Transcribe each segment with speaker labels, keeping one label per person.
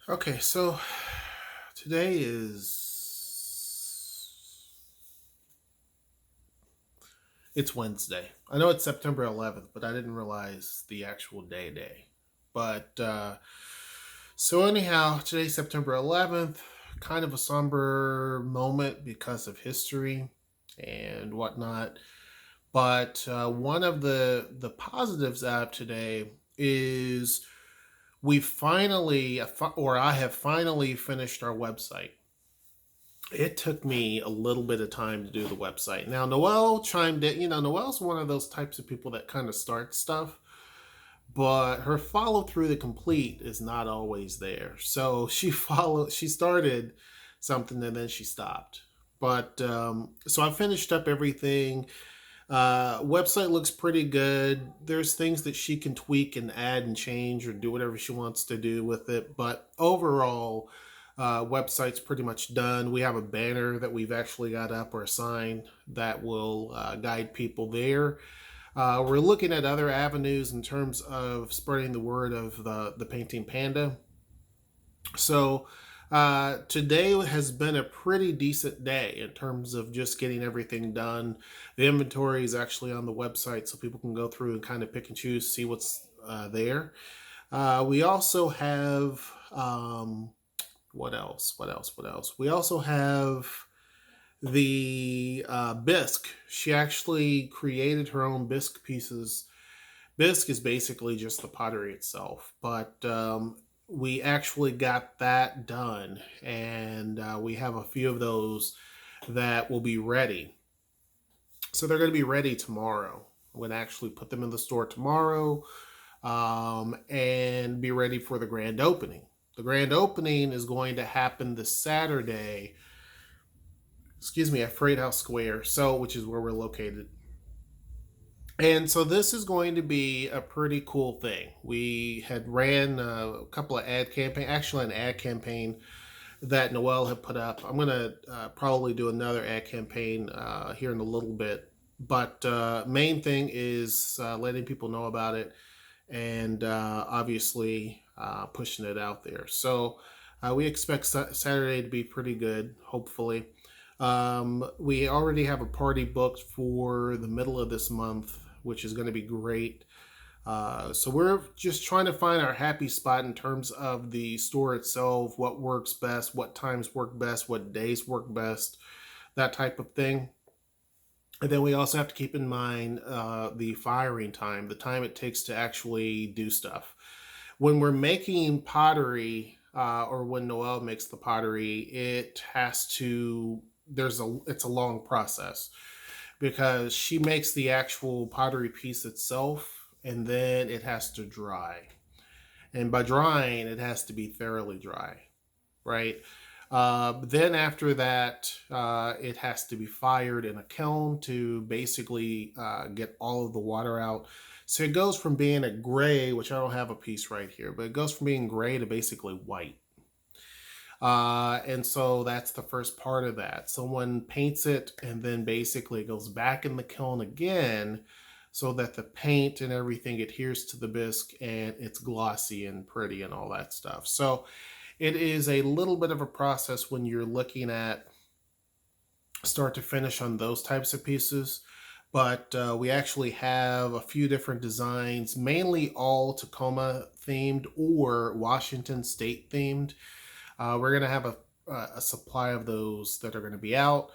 Speaker 1: Okay, so today it's Wednesday. I know it's September 11th, but I didn't realize the actual day. But so anyhow, today's September 11th, kind of a somber moment because of history and whatnot. But one of the positives out of today is we finally, or I have finally finished our website. It took me a little bit of time to do the website. Now, Noelle chimed in. Noelle's one of those types of people that kind of start stuff, but her follow through the complete is not always there. So she started something and then she stopped. But so I finished up everything. Website looks pretty good. There's things that she can tweak and add and change or do whatever she wants to do with it. But overall, website's pretty much done. We have a banner that we've actually got up or a sign that will guide people there. We're looking at other avenues in terms of spreading the word of the Painting Panda. So today has been a pretty decent day in terms of just getting everything done. The inventory is actually on the website, so people can go through and kind of pick and choose, see what's there. We also have what else? What else? What else? We also have the bisque. She actually created her own bisque pieces. Bisque is basically just the pottery itself, but we actually got that done, and we have a few of those that will be ready. So they're going to be ready tomorrow. I'm going to actually put them in the store tomorrow and be ready for the grand opening. The grand opening is going to happen this Saturday, at Freight House Square, which is where we're located. And so this is going to be a pretty cool thing. We had ran a couple of ad campaign, actually an ad campaign that Noelle had put up. I'm going to probably do another ad campaign here in a little bit. But main thing is letting people know about it and obviously pushing it out there. So we expect Saturday to be pretty good, hopefully. We already have a party booked for the middle of this month, which is going to be great. So we're just trying to find our happy spot in terms of the store itself, what works best, what times work best, what days work best, that type of thing. And then we also have to keep in mind the firing time, the time it takes to actually do stuff. When we're making pottery, or when Noelle makes the pottery, it's a long process because she makes the actual pottery piece itself and then it has to dry. And by drying, it has to be thoroughly dry, right? Then after that, it has to be fired in a kiln to basically get all of the water out. So it goes from being a gray, which I don't have a piece right here, but it goes from being gray to basically white. And so that's the first part of that. Someone paints it and then basically it goes back in the kiln again so that the paint and everything adheres to the bisque and it's glossy and pretty and all that stuff. So it is a little bit of a process when you're looking at start to finish on those types of pieces. But we actually have a few different designs, mainly all Tacoma themed or Washington State themed. We're going to have a supply of those that are going to be out.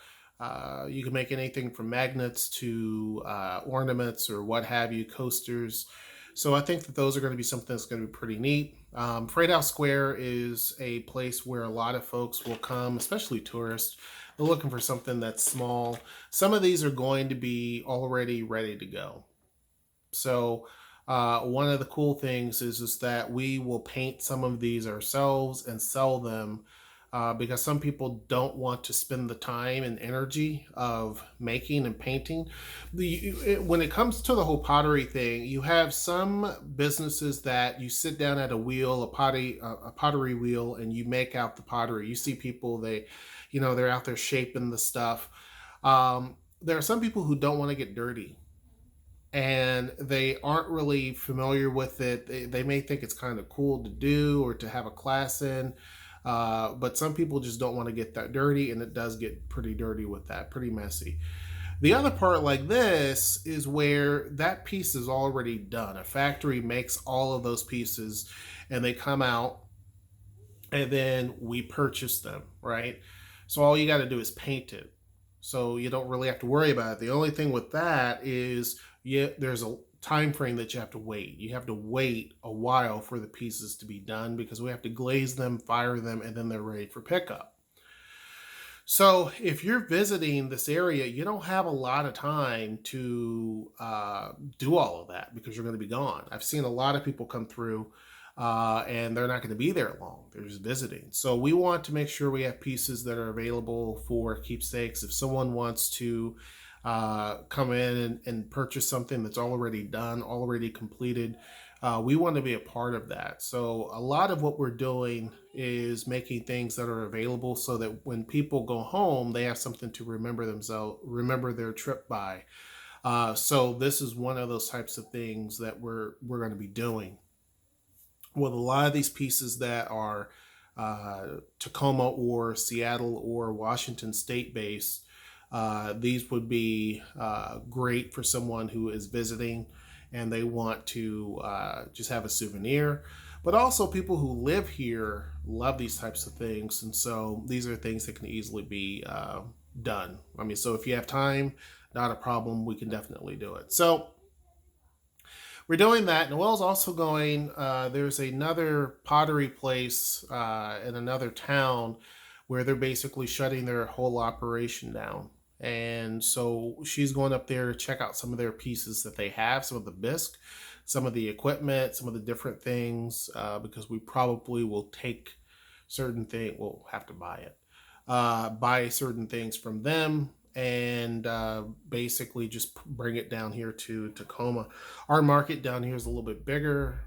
Speaker 1: You can make anything from magnets to ornaments or what have you, coasters. So I think that those are going to be something that's going to be pretty neat. Freight House Square is a place where a lot of folks will come, especially tourists. They're looking for something that's small. Some of these are going to be already ready to go. So one of the cool things is that we will paint some of these ourselves and sell them because some people don't want to spend the time and energy of making and painting. When it comes to the whole pottery thing, you have some businesses that you sit down at a wheel, a pottery wheel, and you make out the pottery. You see people, they're out there shaping the stuff. There are some people who don't want to get dirty. and they aren't really familiar with it. They may think it's kind of cool to do or to have a class in, but some people just don't want to get that dirty, and it does get pretty dirty with that, pretty messy. The other part like this is where that piece is already done. A factory makes all of those pieces and they come out, and then we purchase them, right? So all you got to do is paint it. So you don't really have to worry about it. The only thing with that is there's a time frame that you have to wait. You have to wait a while for the pieces to be done because we have to glaze them, fire them, and then they're ready for pickup. So if you're visiting this area, you don't have a lot of time to do all of that because you're going to be gone. I've seen a lot of people come through and they're not going to be there long. They're just visiting. So we want to make sure we have pieces that are available for keepsakes. If someone wants to come in and purchase something that's already done, already completed, we want to be a part of that. So a lot of what we're doing is making things that are available so that when people go home, they have something to remember themselves, remember their trip by. So this is one of those types of things that we're going to be doing. With a lot of these pieces that are Tacoma or Seattle or Washington State based, these would be great for someone who is visiting and they want to just have a souvenir. But also, people who live here love these types of things, and so these are things that can easily be done. I mean, so if you have time, not a problem. We can definitely do it. So we're doing that. Noel's also going. There's another pottery place in another town where they're basically shutting their whole operation down. And so she's going up there to check out some of their pieces that they have, some of the bisque, some of the equipment, some of the different things, because we probably will take certain things, we'll have to buy it, buy certain things from them and basically just bring it down here to Tacoma. Our market down here is a little bit bigger,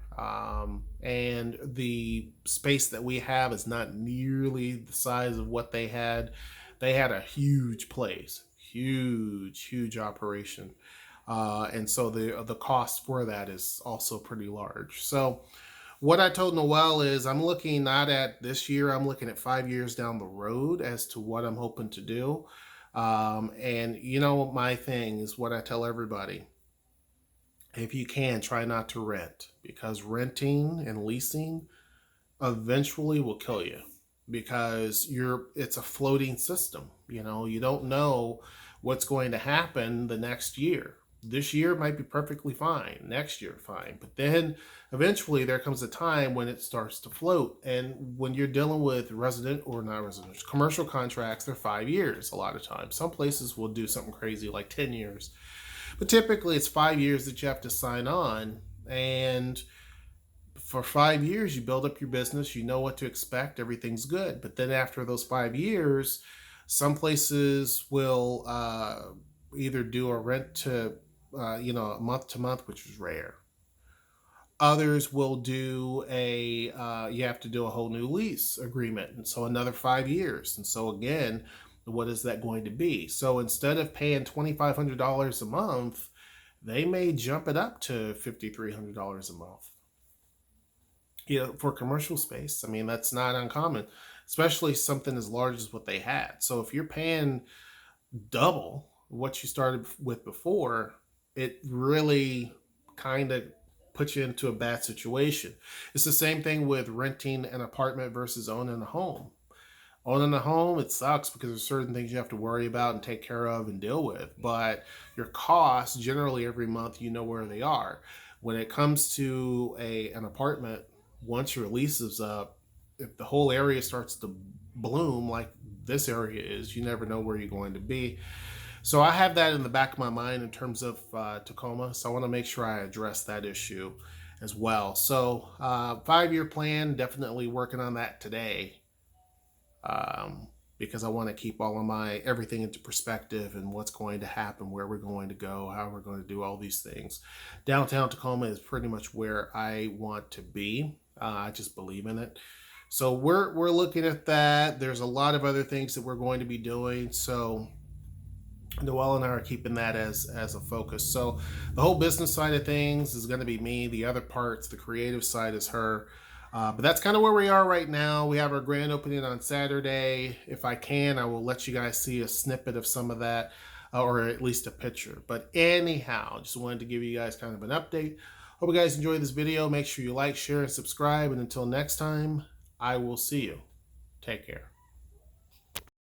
Speaker 1: and the space that we have is not nearly the size of what they had. They had a huge place, huge operation, and so the cost for that is also pretty large. So what I told Noel is I'm looking not at this year, I'm looking at 5 years down the road as to what I'm hoping to do. And you know, my thing is what I tell everybody. If you can, try not to rent because renting and leasing eventually will kill you because it's a floating system. You know, you don't know what's going to happen the next year. This year might be perfectly fine, next year fine, but then eventually there comes a time when it starts to float. And when you're dealing with resident or not resident commercial contracts, they're 5 years a lot of times. Some places will do something crazy like 10 years, but typically it's 5 years that you have to sign on. And for 5 years, you build up your business, you know what to expect, everything's good. But then after those 5 years, some places will either do a rent to, month to month, which is rare. Others will do you have to do a whole new lease agreement. And so another 5 years. And so again, what is that going to be? So instead of paying $2,500 a month, they may jump it up to $5,300 a month. You know, for commercial space, I mean, that's not uncommon, especially something as large as what they had. So if you're paying double what you started with before, it really kind of puts you into a bad situation. It's the same thing with renting an apartment versus owning a home. Owning a home, it sucks because there's certain things you have to worry about and take care of and deal with. But your costs, generally every month, you know where they are. When it comes to an apartment, once your lease is up, if the whole area starts to bloom like this area is, you never know where you're going to be. So I have that in the back of my mind in terms of Tacoma. So I want to make sure I address that issue as well. So 5 year plan, definitely working on that today. Because I want to keep all of my everything into perspective and what's going to happen, where we're going to go, how we're going to do all these things. Downtown Tacoma is pretty much where I want to be. I just believe in it. So we're looking at that. There's a lot of other things that we're going to be doing. So Noelle and I are keeping that as a focus. So the whole business side of things is going to be me. The other parts, the creative side, is her. But that's kind of where we are right now. We have our grand opening on Saturday. If I can, I will let you guys see a snippet of some of that, or at least a picture. But anyhow, just wanted to give you guys kind of an update. Hope you guys enjoyed this video. Make sure you like, share, and subscribe. And until next time, I will see you. Take care.